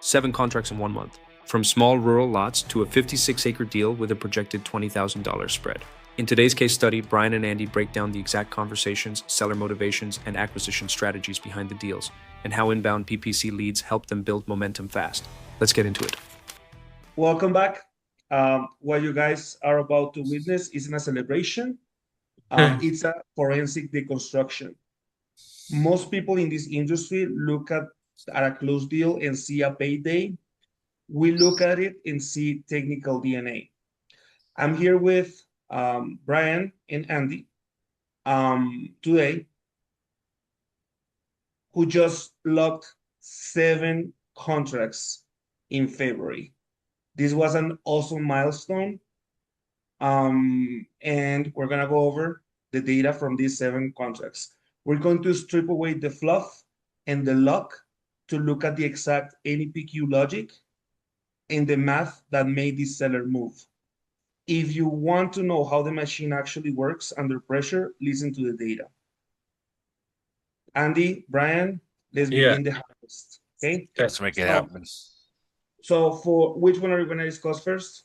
7 contracts in 1 month. From small rural lots to a 56-acre deal with a projected $20,000 spread. In today's case study, Bryan and Andy break down the exact conversations, seller motivations, and acquisition strategies behind the deals, and how inbound PPC leads help them build momentum fast. Let's get into it. Welcome back. What you guys are about to witness isn't a celebration. It's a forensic deconstruction. Most people in this industry look at a closed deal and see a payday. We look at it and see technical DNA. I'm here with Bryan and Andy today, who just locked 7 contracts in February. This was an awesome milestone. And we're going to go over the data from these 7 contracts. We're going to strip away the fluff and the luck to look at the exact NEPQ logic and the math that made this seller move. If you want to know how the machine actually works under pressure, listen to the data. Andy, Bryan, let's begin the harvest. Okay? Let's make it happen. So for which one are we going to discuss first?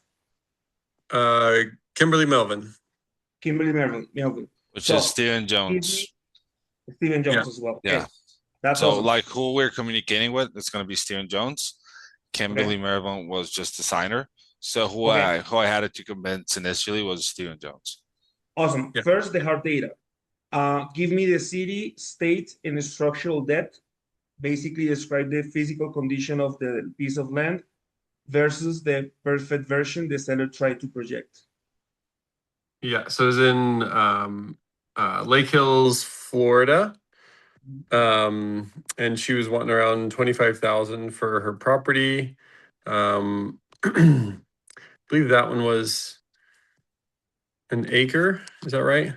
Kimberly Melvin. Kimberly Melvin. Which is Steven Jones. Steven Jones as well. Yeah. Okay. That's so awesome. Like who we're communicating with, it's going to be Steven Jones. Kimberly Melvin was just the signer. So who I had to convince initially was Steven Jones. Awesome. Yeah. First, the hard data. Give me the city, state, and structural depth. Basically describe the physical condition of the piece of land versus the perfect version the seller tried to project. Yeah, so it was in Lake Hills, Florida. And she was wanting around $25,000 for her property. I believe that one was an acre. Is that right?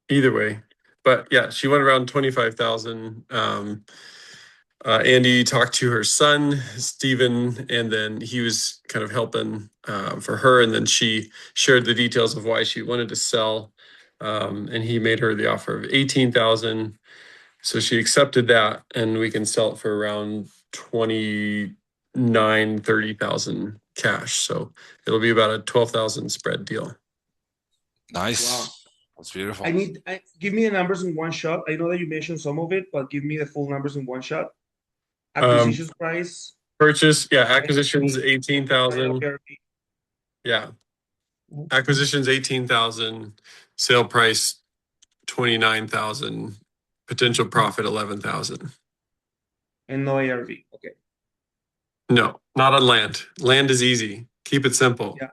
Either way. But yeah, she went around 25,000. Andy talked to her son, Steven, and then he was kind of helping for her. And then she shared the details of why she wanted to sell. And he made her the offer of 18,000. So she accepted that, and we can sell it for around 30,000 cash. So it'll be about a 12,000 spread deal. Nice. Wow. That's beautiful. Give me the numbers in one shot. I know that you mentioned some of it, but give me the full numbers in one shot. Acquisition price. Purchase, acquisitions 18,000. Yeah. Acquisitions 18,000. Sale price 29,000. Potential profit 11,000. And no ARV. Okay. No, not on land. Land is easy. Keep it simple. Yeah.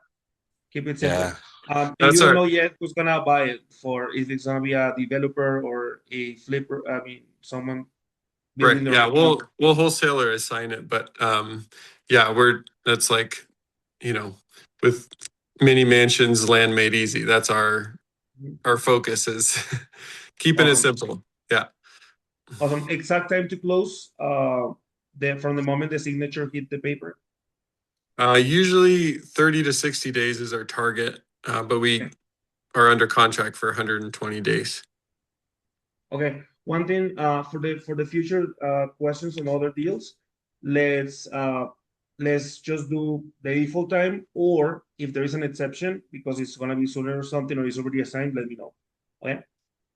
Keep it simple. Yeah. And you don't know yet who's gonna buy it, for if it's gonna be a developer or a flipper. I mean, someone. Right. Yeah. We'll wholesaler assign it, but that's like, with many mansions, land made easy. That's our focus is keeping it simple. Yeah. Awesome. Exact time to close. From the moment the signature hit the paper. Usually 30 to 60 days is our target, but we are under contract for 120 days. Okay. One thing for the future questions on other deals, let's just do the default time, or if there is an exception because it's gonna be sooner or something, or it's already assigned, let me know. Okay.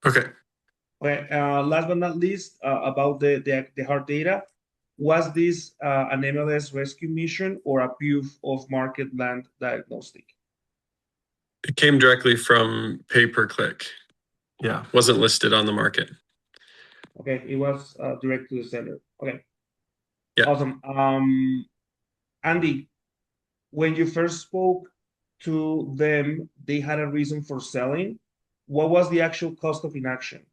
Okay. Okay. Last but not least, about the hard data, was this an MLS rescue mission or a proof of market land diagnostic? It came directly from pay-per-click. Yeah, wasn't listed on the market. Okay, it was direct to the seller. Okay. Yeah. Awesome. Andy, when you first spoke to them, they had a reason for selling. What was the actual cost of inaction?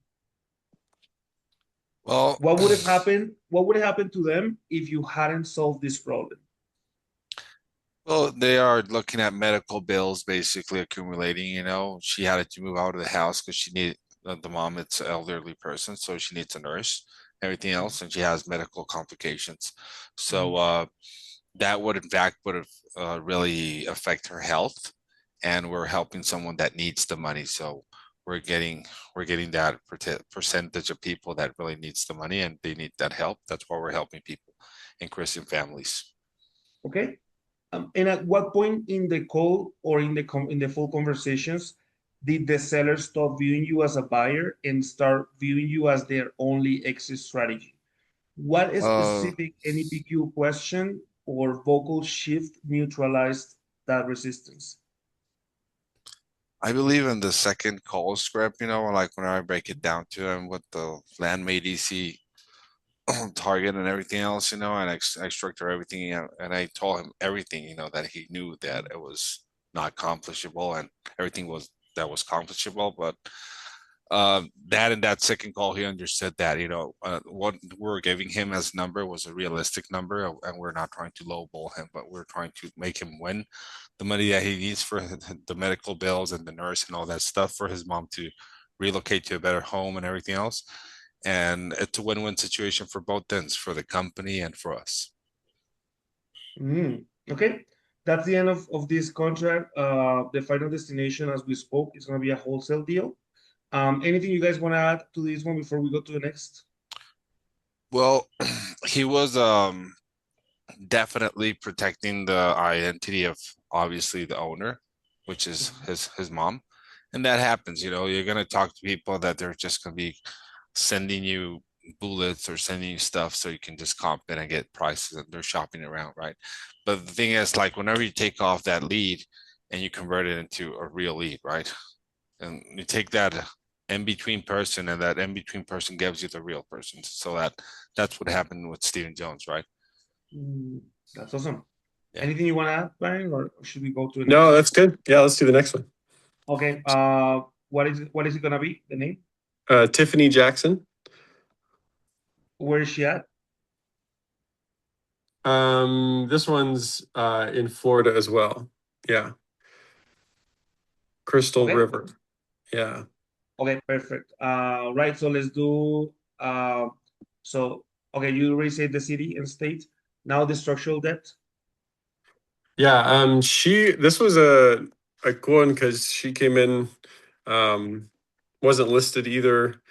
Well, what would have happened to them if you hadn't solved this problem? Well, they are looking at medical bills basically accumulating. She had to move out of the house because she needed the mom. It's an elderly person, so she needs a nurse, everything else, and she has medical complications. So that would really affect her health, and we're helping someone that needs the money. So we're getting that percentage of people that really needs the money and they need that help. That's why we're helping people and Christian families. Okay. And at what point in the call or in the full conversations did the seller stop viewing you as a buyer and start viewing you as their only exit strategy? What Uh, specific NEPQ question or vocal shift neutralized that resistance? I believe in the second call script, like when I break it down to him with the land made EC target and everything else, and I structure everything out, and I told him everything, that he knew that it was not accomplishable and everything was accomplishable, but that in that second call, he understood that, what we're giving him as number was a realistic number, and we're not trying to lowball him, but we're trying to make him win the money that he needs for the medical bills and the nurse and all that stuff for his mom to relocate to a better home and everything else. And it's a win-win situation for both ends, for the company and for us. Okay, that's the end of this contract. The final destination, as we spoke, is going to be a wholesale deal. Anything you guys want to add to this one before we go to the next? Well, he was definitely protecting the identity of obviously the owner, which is his mom. And that happens, you're gonna talk to people that they're just gonna be sending you bullets or sending you stuff so you can just comp it and get prices and they're shopping around, right? But the thing is, like, whenever you take off that lead and you convert it into a real lead, right? And you take that in between person and that in between person gives you the real person. So that's what happened with Stephen Jones, right? That's awesome. Yeah. Anything you want to add, Brian, or should we go to the No, next? that's good. Yeah, let's do the next one. Okay. What is it gonna be? The name? Tiffany Jackson. Where is she at? This one's in Florida as well. Yeah. Crystal Okay. River. Yeah. Okay, perfect. Right. So let's do. So okay, you already said the city and state. Now the structural debt. Yeah. This was a cool one because she came in, wasn't listed either.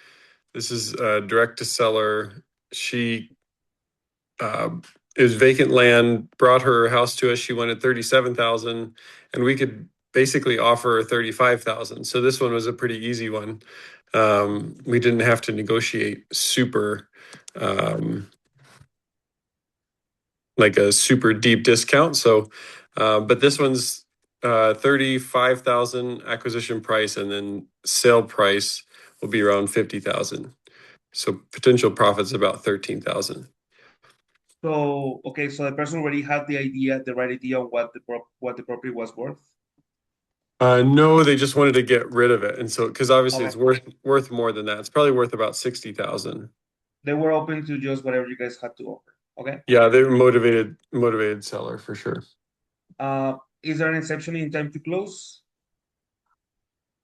This is direct to seller. She it was vacant land, brought her house to us. She wanted 37,000, and we could basically offer her 35,000. So this one was a pretty easy one. We didn't have to negotiate super, like a super deep discount. So, but this one's 35,000 acquisition price, and then sale price will be around 50,000. So potential profits about 13,000. So okay, so the person already had the right idea on what the property was worth. No, they just wanted to get rid of it, and so because obviously Okay. it's worth more than that. It's probably worth about 60,000. They were open to just whatever you guys had to offer. Okay. Yeah, they're motivated seller for sure. Is there an exception in time to close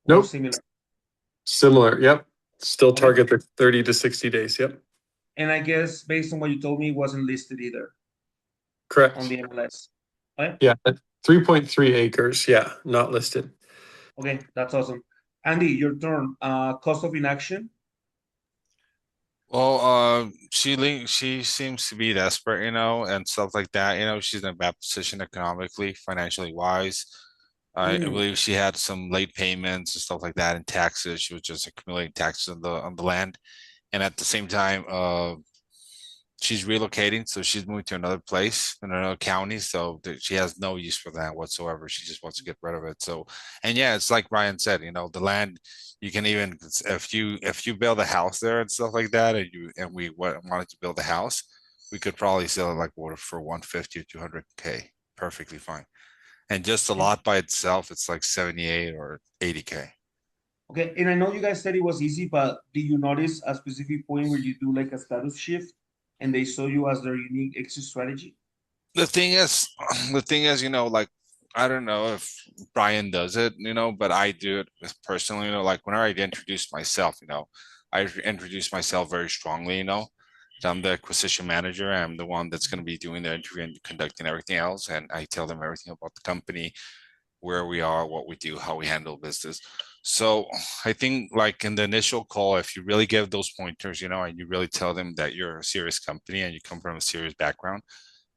or Nope, similar? similar. Yep, still Okay. target the 30 to 60 days. Yep, And I guess based on what you told me, it wasn't listed either on correct. the MLS. Okay. Yeah, 3.3 acres. Yeah, not listed. Okay, that's awesome. Andy, your turn. Cost of inaction. Well, she seems to be desperate, and stuff like that. She's in a bad position economically, financially wise. I believe she had some late payments and stuff like that in taxes. She was just accumulating taxes on the land, and at the same time, she's relocating, so she's moving to another place in another county. So she has no use for that whatsoever. She just wants to get rid of it. So, and yeah, it's like Ryan said, the land, you can even, if you build a house there and stuff like that, and we wanted to build a house, we could probably sell it like for 150 or 200K, perfectly fine. And just the lot by itself, it's like 78 or 80K. Okay, and I know you guys said it was easy, but did you notice a specific point where you do like a status shift and they saw you as their unique exit strategy? The thing is, like, I don't know if Bryan does it, but I do it personally, like whenever I introduce myself, I introduce myself very strongly, I'm the acquisition manager. I'm the one that's going to be doing the interview and conducting everything else. And I tell them everything about the company, where we are, what we do, how we handle business. So I think like in the initial call, if you really give those pointers, and you really tell them that you're a serious company and you come from a serious background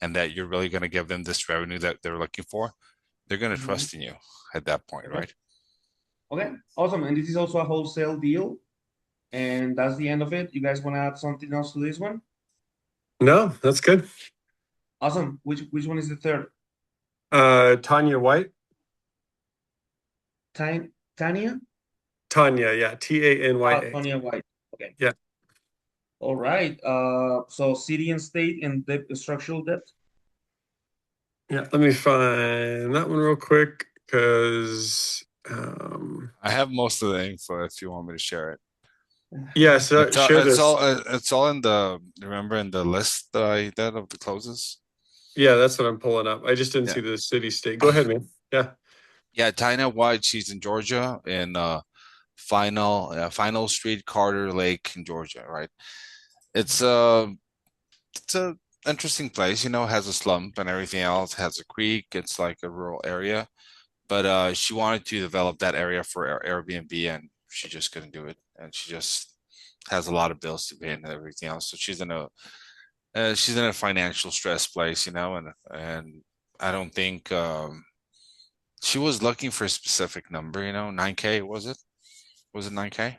and that you're really going to give them this revenue that they're looking for, they're going to Mhm. trust in you at that point, Okay. right? Okay, awesome. And this is also a wholesale deal. And that's the end of it. You guys want to add something else to this one? No, that's good. Awesome. Which one is the third? Tanya White. Tanya? Tanya, yeah, Tanya. Tanya White. Okay. Yeah. All right. So city and state and debt, structural debt. Yeah, let me find that one real quick because I have most of the info if you want me to share it. yeah, so share this. It's all in the, remember in the list that I did of the closes? Yeah, that's what I'm pulling up. I just didn't Yeah. see the city state. Go ahead, man. Yeah. Yeah, Tina White, she's in Georgia in Final Street, Carter Lake in Georgia, right? It's a interesting place, has a slump and everything else, has a creek, it's like a rural area. But she wanted to develop that area for Airbnb and she just couldn't do it. And she just has a lot of bills to pay and everything else. So she's in a financial stress place, and I don't think she was looking for a specific number, 9K, was it? Was it 9K?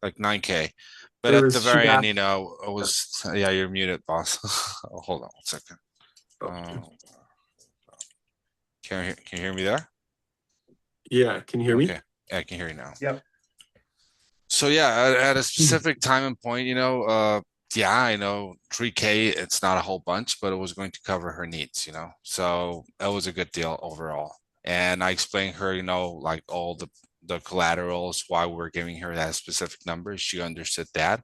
Like 9K. But There at the was she very end, asked. it was, yeah, you're muted, boss. Oh, hold on one second. Oh, Can you hear me there? yeah, can you hear me? Okay. Yeah, I can hear you now. Yep. So yeah, at a specific time and point, yeah, I know 3K, it's not a whole bunch, but it was going to cover her needs, So that was a good deal overall. And I explained her, like all the collaterals, why we're giving her that specific number. She understood that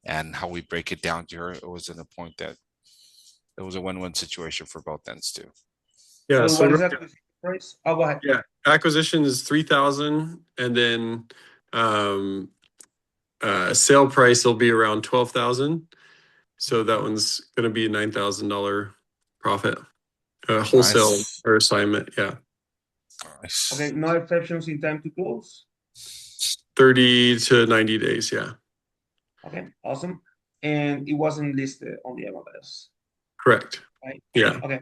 and how we break it down to her. It was in a point that it was a win-win situation for both ends too. Yeah, So so what is that price? Oh, go ahead. yeah, acquisition is 3,000 and then sale price will be around 12,000. So that one's gonna be a $9,000 profit. Wholesale Nice. or assignment, yeah. Nice. Okay, no exceptions in time to close. 30 to 90 days, yeah. Okay, awesome. And it wasn't listed on the MLS, Correct. right? Yeah. Okay.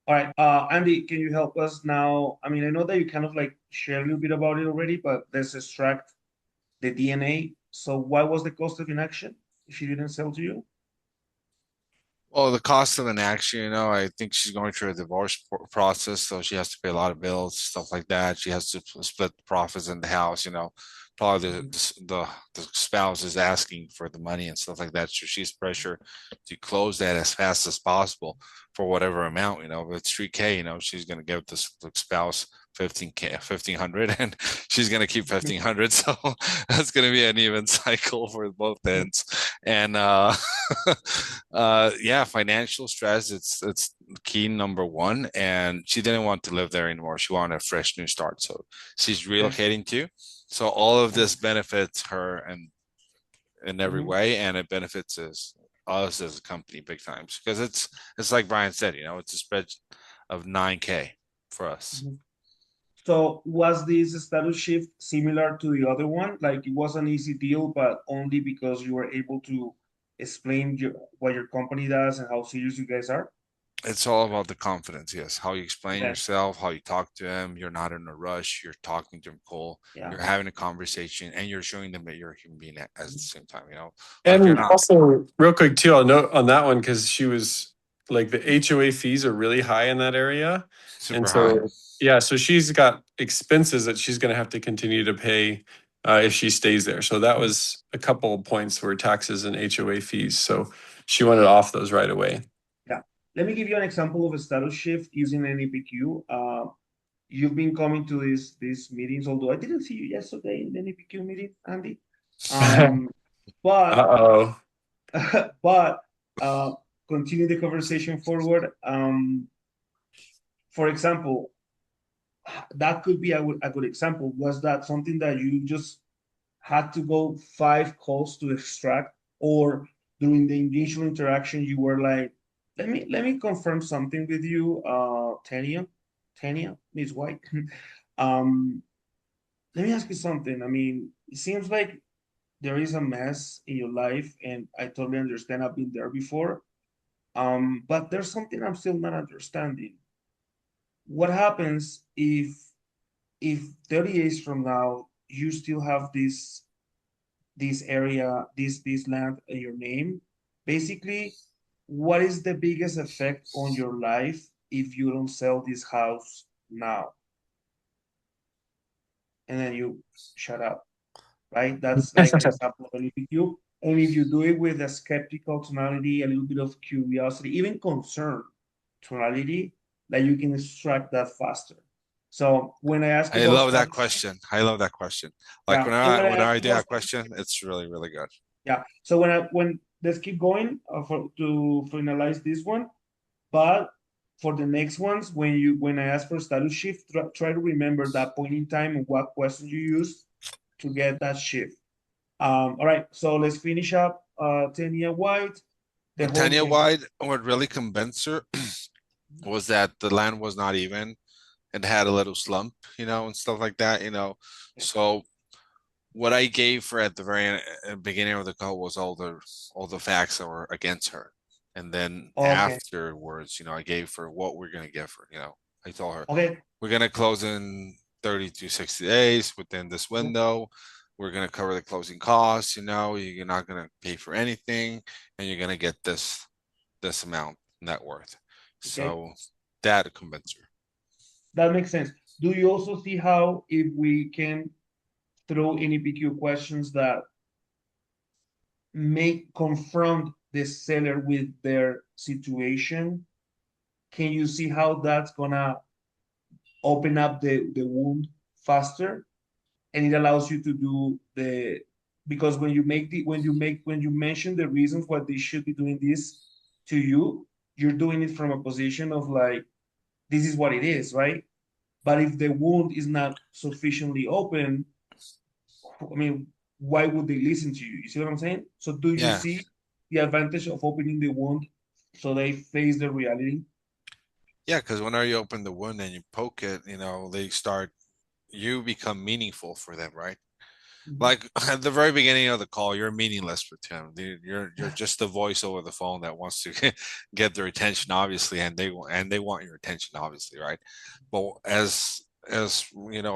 All right. Andy, can you help us now? I mean, I know that you kind of like shared a little bit about it already, but let's extract the DNA. So what was the cost of inaction if she didn't sell to you? Well, the cost of an action, I think she's going through a divorce process, so she has to pay a lot of bills, stuff like that. She has to split the profits in the house, Probably the spouse is asking for the money and stuff like that, so she's pressured to close that as fast as possible for whatever amount, If it's 3K, she's going to give the spouse 15K, 1,500, and she's going to keep 1,500. So that's going to be an even cycle for both ends. And yeah, financial stress, it's key number one. And she didn't want to live there anymore. She wanted a fresh new start. So she's relocating too. So all of this benefits her and in every way, and it benefits us as a company big times. Because it's like Bryan said, it's a spread of 9K for us. So was this status shift similar to the other one? Like it was an easy deal, but only because you were able to explain what your company does and how serious you guys are? It's all about the confidence, yes. How you explain Okay. yourself, how you talk to him. You're not in a rush. You're talking to him cool. Yeah. You're having a conversation, and you're showing them that you're a human being at the same time. Like And you're not also, real quick too, I'll note on that one because she was like the HOA fees are really high in that area, super and high. so yeah, so she's got expenses that she's going to have to continue to pay if she stays there. So that was a couple of points were taxes and HOA fees. So she wanted off those right away. Yeah. Let me give you an example of a status shift using NEPQ. You've been coming to these meetings, although I didn't see you yesterday in the NEPQ meeting, Andy. But Uh-oh. but continue the conversation forward. For example, that could be a good example. Was that something that you just had to go 5 calls to extract, or during the initial interaction you were like, let me confirm something with you, Tanya. Tanya, Miss White. Let me ask you something. I mean, it seems like there is a mess in your life, and I totally understand. I've been there before. But there's something I'm still not understanding. What happens if 30 years from now you still have this area, this land in your name? Basically, what is the biggest effect on your life if you don't sell this house now? And then you shut up, right? That's like an example of an EPQ. And if you do it with a skeptical tonality, a little bit of curiosity, even concern tonality, that you can extract that faster. So when I ask I about love that status, question. I love that question. Like yeah, and when I when ask I do about that status, question, it's really, really good. yeah. So when let's keep going to finalize this one, but for the next ones, when I ask for status shift, try to remember that point in time and what question you used to get that shift. All right, so let's finish up. Tanya White, the Tanya wholesale. Wide, what really convinced her was that the land was not even. It had a little slump, and stuff like that, So what I gave her at the very beginning of the call was all the facts that were against her. And then Okay, afterwards, I gave her what we're gonna give her. I told her okay. we're gonna close in 30 to 60 days within this window. We're gonna cover the closing costs, you're not gonna pay for anything, and you're gonna get this amount net worth. Okay, So that convinced her. that makes sense. Do you also see how if we can throw any PQ questions that make confront the seller with their situation? Can you see how that's gonna open up the wound faster? And it allows you to do the because when you mention the reasons why they should be doing this to you, you're doing it from a position of like this is what it is, right? But if the wound is not sufficiently open, I mean, why would they listen to you? You see what I'm saying? So do you Yeah. see the advantage of opening the wound so they face the reality? Yeah, because whenever you open the wound and you poke it, you become meaningful for them, right? Mhm. Like at the very beginning of the call, you're meaningless for them. You're just the voice over the phone that wants to get their attention, obviously, and they want your attention, obviously, right? But as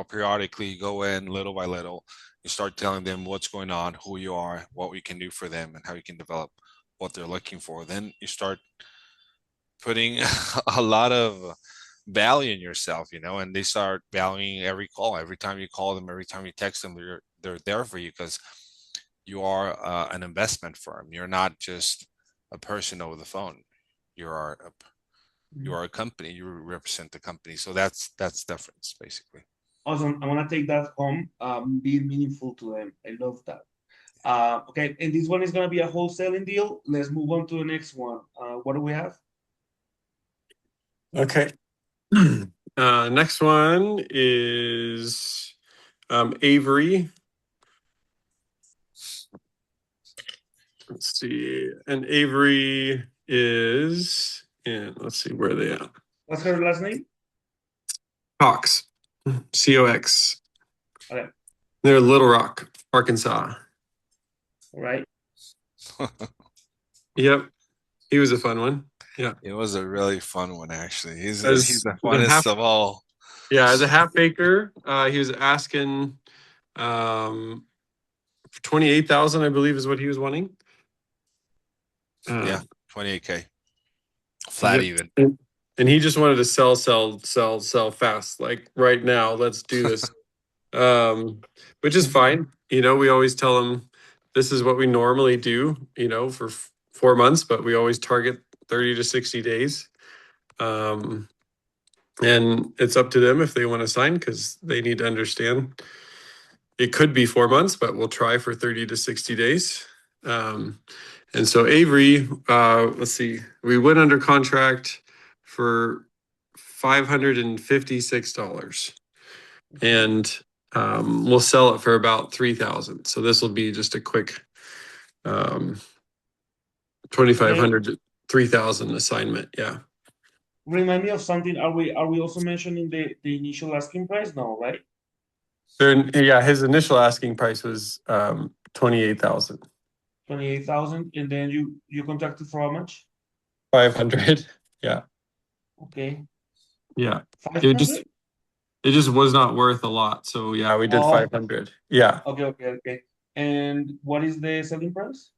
periodically you go in little by little, you start telling them what's going on, who you are, what we can do for them, and how you can develop what they're looking for. Then you start putting a lot of value in yourself, and they start valuing every call. Every time you call them, every time you text them, they're there for you because you are an investment firm. You're not just a person over the phone. You are a, you are a company. You represent the company. So that's difference basically. Awesome. I want to take that home, being meaningful to them. I love that. Okay, and this one is going to be a wholesaling deal. Let's move on to the next one. What do we have? Okay. Next one is Avery. Let's see. And Avery is in, let's see, where are they at? What's her last name? Cox. COX. Okay, They're Little Rock, Arkansas. all right. Yep. He was a fun one. Yeah. It was a really fun one, actually. He's As the the half, funnest of all. yeah, as a half acre, he was asking 28,000, I believe, is what he was wanting. Yeah, 28K. Flat Yep. even. And he just wanted to sell fast. Like right now, let's do this. Which is fine. We always tell them this is what we normally do, for 4 months, but we always target 30 to 60 days. And it's up to them if they want to sign because they need to understand it could be 4 months, but we'll try for 30 to 60 days. And so Avery, let's see, we went under contract for $556, and we'll sell it for about 3,000. So this will be just a quick 2,500 to 3,000 assignment. Yeah. Remind me of something. Are we also mentioning the initial asking price? No, right? Yeah, his initial asking price was 28,000. 28,000, and then you contracted for how much? 500. Yeah. Okay, Yeah. It just 500. it just was not worth a lot. So yeah, we did Oh, 500. Yeah. okay. And what is the selling price?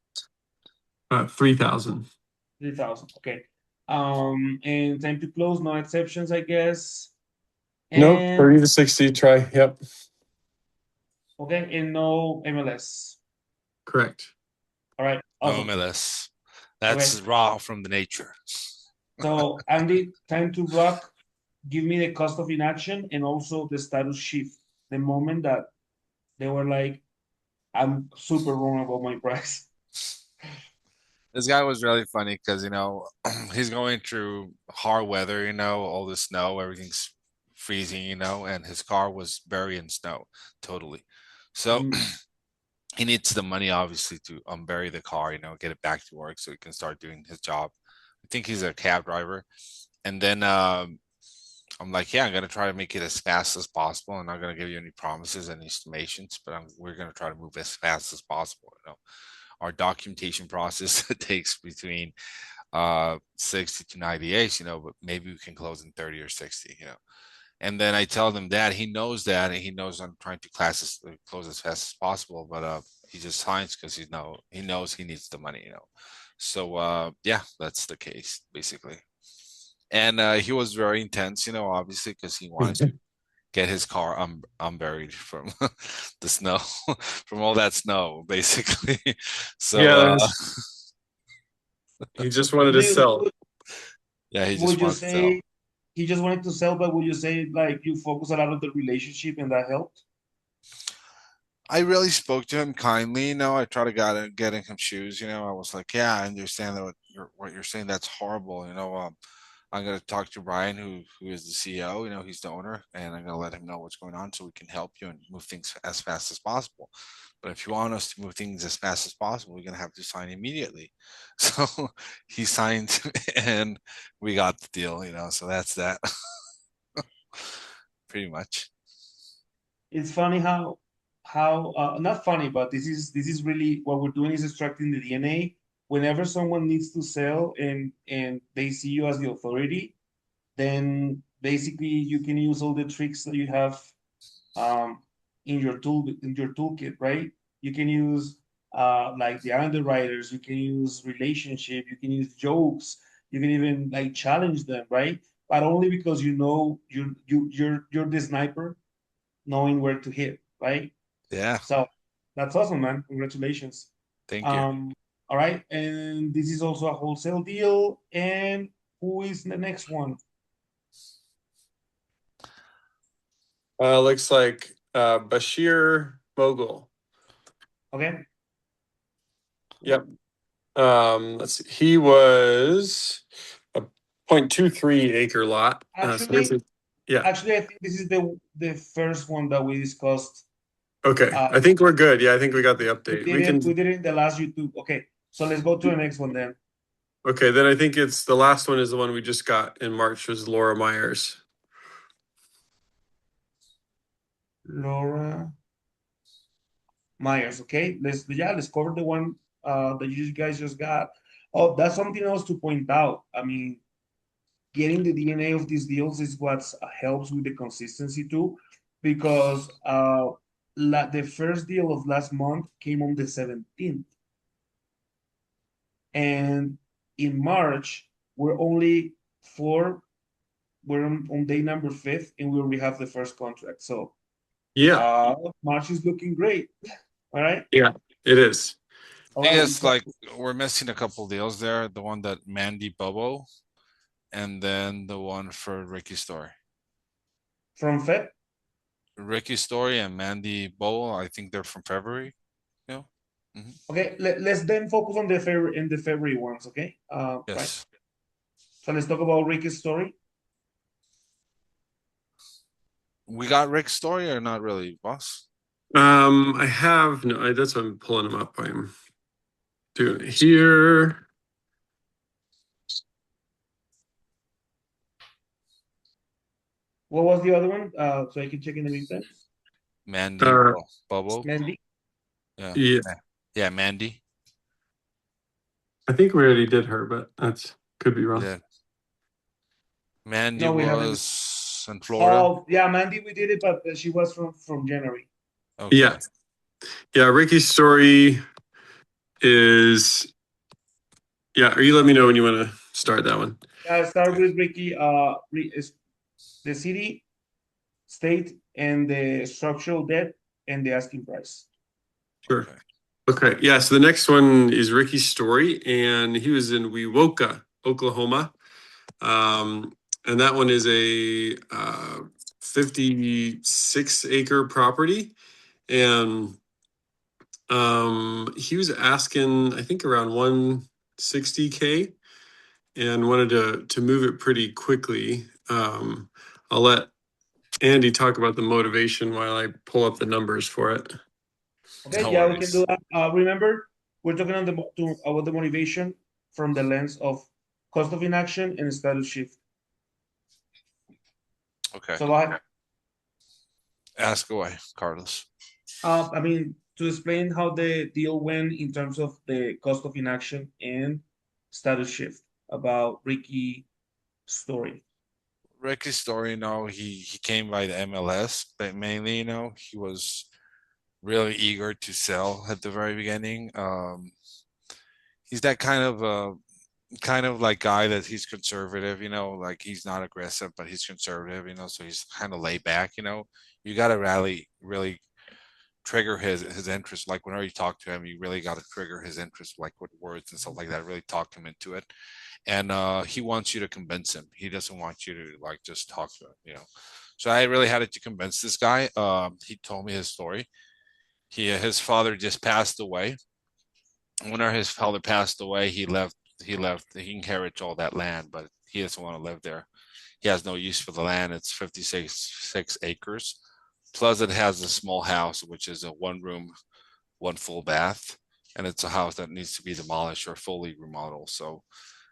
3,000. 3,000. Okay. And time to close, no exceptions, I guess. Nope, And 30 to 60 try. Yep. okay, and no MLS. Correct. All right, No awesome. MLS. Okay, That's raw from the nature. so Andy, time to rock. Give me the cost of inaction and also the status shift. The moment that they were like, I'm super wrong about my price. This guy was really funny because, he's going through hard weather, all the snow, everything's freezing, and his car was buried in snow totally. So Mm, he needs the money obviously to unbury the car, get it back to work so he can start doing his job. I think he's a cab driver. And then I'm like, yeah, I'm gonna try to make it as fast as possible. I'm not gonna give you any promises, any estimations, but we're gonna try to move as fast as possible. Our documentation process takes between 60 to 90 days, but maybe we can close in 30 or 60. And then I tell them that he knows that, and he knows I'm trying to close as fast as possible, but he just signs because he knows he needs the money. So yeah, that's the case basically. And he was very intense, obviously because he wanted to get his car unburied from the snow, from all that snow, basically. So Yeah, he just wanted to sell. yeah, he just would you wanted to sell. say he just wanted to sell, but would you say like you focus a lot on the relationship and that helped? I really spoke to him kindly, I try to get in his shoes, I was like, yeah, I understand that what you're saying, that's horrible, I'm gonna talk to Bryan, who is the CEO, he's the owner, and I'm gonna let him know what's going on so we can help you and move things as fast as possible. But if you want us to move things as fast as possible, we're gonna have to sign immediately. So he signed and we got the deal, so that's that. Pretty much. It's funny how not funny, but this is really what we're doing is extracting the DNA. Whenever someone needs to sell and they see you as the authority, then basically you can use all the tricks that you have um, in your toolkit, right? You can use like the underwriters, you can use relationship, you can use jokes, you can even like challenge them, right? But only because you know you're the sniper, knowing where to hit, right? Yeah. So that's awesome, man. Congratulations. Thank you. Um, all right, and this is also a wholesale deal. And who is the next one? Looks like Bashir Mogul. Okay. Yep. Let's see. He was a 0.23 acre lot. Actually, yeah. actually, I think this is the first one that we discussed. Okay. Uh, I think we're good. Yeah, I think we got the we update. did it. We did it in the last YouTube. Okay, so let's go to the next one then. Okay, then I think it's the last one is the one we just got in March was Laura Myers. Laura Myers. Okay, let's cover the one that you guys just got. Oh, that's something else to point out. I mean, getting the DNA of these deals is what helps with the consistency too, because the first deal of last month came on the 17th, and in March we're only four. We're on day number 5th, and we already have the first contract. So Yeah. March is looking great. All right. Yeah, it is. All I right. guess like we're missing a couple deals there. The one that Mandy Bobo, and then the one for Ricky Story. From Feb. Ricky Story and Mandy Bobo, I think they're from February. Okay. Let's then focus on the February ones. Okay. Right. Yes. So let's talk about Ricky's story. We got Rick's story or not really, boss? I have no. That's why I'm pulling them up. I'm doing it here. What was the other one? So I can check in the meantime. Mandy Uh, Bubble. Mandy. Yeah. yeah, Yeah, Mandy. I think we already did her, but that's could be wrong. Yeah. Mandy No, we haven't. was in Florida. Oh, yeah, Mandy, we did it, but she was from January. Yeah, Okay. yeah. Ricky's story is you let me know when you want to start that one. Yeah, start with Ricky. Is the city, state, and the structural debt and the asking price. Sure. Okay. Okay. Yeah. So the next one is Ricky's story, and he was in Wewoka, Oklahoma. And that one is a 56-acre property. And he was asking, I think, around 160K and wanted to move it pretty quickly. I'll let Andy talk about the motivation while I pull up the numbers for it. Okay, No yeah, we can do worries. that. Remember, we're talking on about the motivation from the lens of cost of inaction and status shift. Okay. So Ask away, Carlos. I mean, to explain how the deal went in terms of the cost of inaction and status shift about Ricky story. Ricky's story, he came by the MLS, but mainly, he was really eager to sell at the very beginning. He's that kind of like guy that he's conservative, like he's not aggressive, but he's conservative, so he's kind of laid back, You got to really trigger his interest. Like whenever you talk to him, you really got to trigger his interest, like with words and stuff like that. Really talk him into it, and he wants you to convince him. He doesn't want you to like just talk to him. So I really had to convince this guy. He told me his story. His father just passed away. Whenever his father passed away, he left. He inherited all that land, but he doesn't want to live there. He has no use for the land. It's 56 acres. Plus, it has a small house, which is a one room, one full bath. And it's a house that needs to be demolished or fully remodeled. So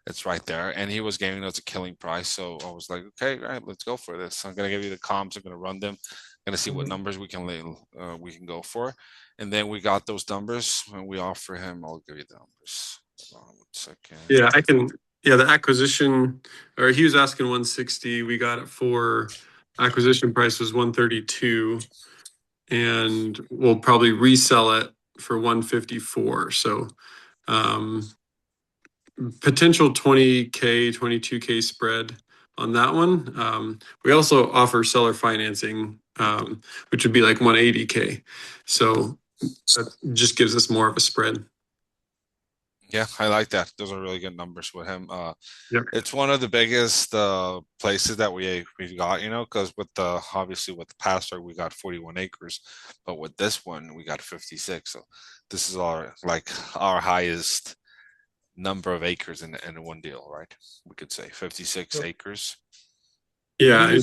it's right there. And he was giving us a killing price. So I was like, okay, all right, let's go for this. I'm going to give you the comps. I'm going to run them. I'm going to see what numbers we can go for. And then we got those numbers and we offer him. I'll give you the numbers. Hold on 1 second. Yeah, I can. Yeah, the acquisition, or he was asking 160. We got it for acquisition price was 132, and we'll probably resell it for 154. So, potential 20K, 22K spread on that one. We also offer seller financing, which would be like 180K. So that just gives us more of a spread. Yeah, I like that. Those are really good numbers with him. Yep. It's one of the biggest places that we've got, because obviously with the pastor we got 41 acres, but with this one we got 56. So this is our highest number of acres in one deal, right? We could say 56 So acres. Yeah.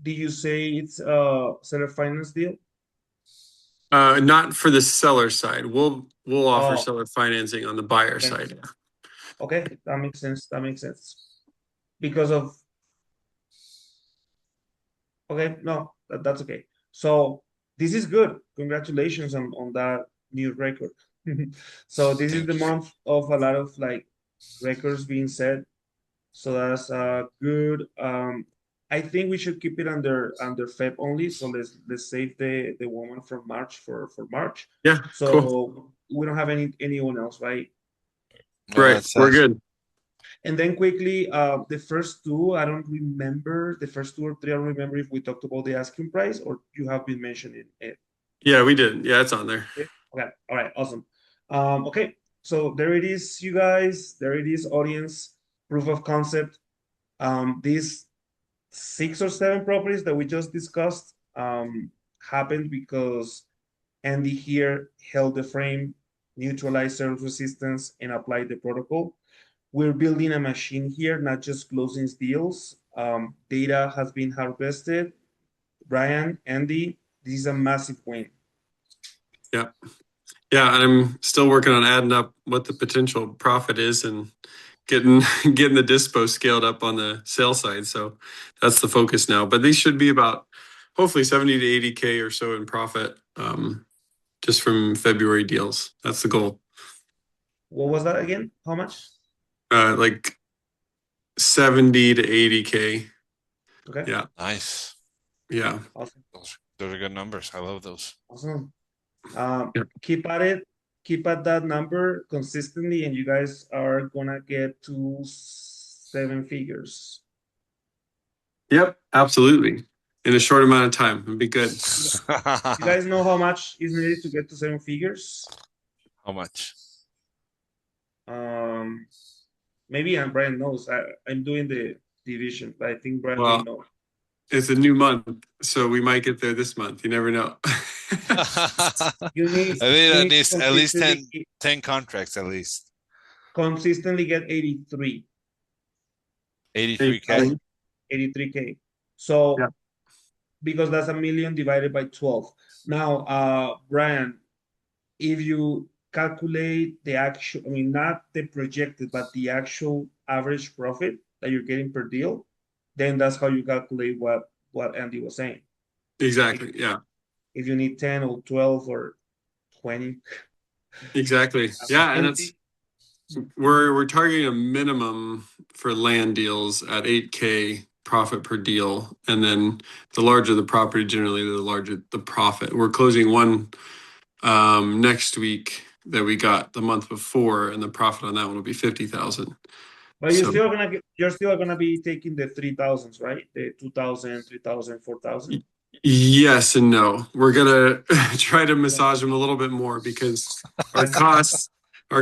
did you say it's a seller finance deal? Not for the seller side. We'll offer Oh, seller financing on the buyer okay. side. Okay, that makes sense. That makes sense. Because of okay, no, that's okay. So this is good. Congratulations on that new record. So this is Thank the you. month of a lot of like records being set. So that's good. I think we should keep it under Feb only. So let's save the woman from March for March. Yeah, cool. So we don't have anyone else, right? No, Right, that's we're good. And then quickly, the first two, I don't remember the first two or three. I don't remember if we talked about the asking price or you have been mentioning it. Yeah, we did. Yeah, it's on there. Okay, all right, awesome. Okay, so there it is, you guys. There it is, audience. Proof of concept. These 6 or 7 properties that we just discussed happened because Andy here held the frame, neutralized surface resistance, and applied the protocol. We're building a machine here, not just closing deals. Data has been harvested. Bryan, Andy, this is a massive win. Yeah, and I'm still working on adding up what the potential profit is and getting getting the dispo scaled up on the sale side. So that's the focus now. But these should be about hopefully 70 to 80K or so in profit, just from February deals. That's the goal. What was that again? How much? Like 70 to 80K. Okay. Yeah. Nice. Yeah. Awesome. Those are good numbers. I love those. Awesome. Yep. Keep at it. Keep at that number consistently, and you guys are gonna get to 7 figures. Yep. Absolutely. In a short amount of time. It'd be good. You guys know how much is needed to get to 7 figures? How much? Maybe Brian knows. I'm doing the division, but I think Brian Well, may know. it's a new month, so we might get there this month. You never know. You need, I mean, you at need least to at least 10, consistently- 10 contracts at least. consistently get 83. 83K. 83K. So Yeah. because that's 1 million divided by 12. Now, Brian, if you calculate the actual, I mean, not the projected, but the actual average profit that you're getting per deal, then that's how you calculate what Andy was saying. Exactly. Yeah. If you need 10 or 12 or 20. Exactly. Yeah, and it's we're targeting a minimum for land deals at 8K profit per deal, and then the larger the property, generally the larger the profit. We're closing one next week that we got the month before, and the profit on that one will be 50,000. But you're So- still gonna be taking the 3,000s, right? The 2,000, 3,000, 4,000. Yes and no. We're gonna try to massage them a little bit more because our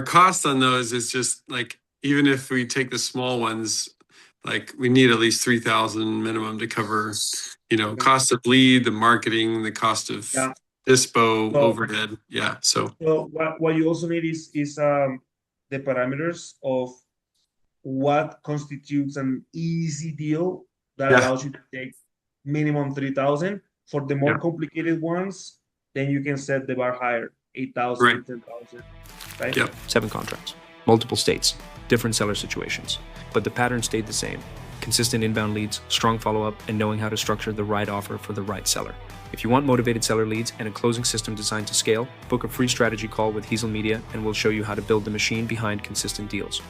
cost on those is just like, even if we take the small ones, like we need at least 3,000 minimum to cover, Okay. cost of lead, the marketing, the cost of Yeah. dispo, So- overhead. Yeah. So So what you also need is the parameters of what constitutes an easy deal that Yeah. allows you to take minimum 3,000. For the more Yeah. complicated ones, then you can set the bar higher, 8,000, Right. 10,000, right? Yep. 7 contracts, multiple states, different seller situations. But the pattern stayed the same. Consistent inbound leads, strong follow-up, and knowing how to structure the right offer for the right seller. If you want motivated seller leads and a closing system designed to scale, book a free strategy call with Hesel Media and we'll show you how to build the machine behind consistent deals.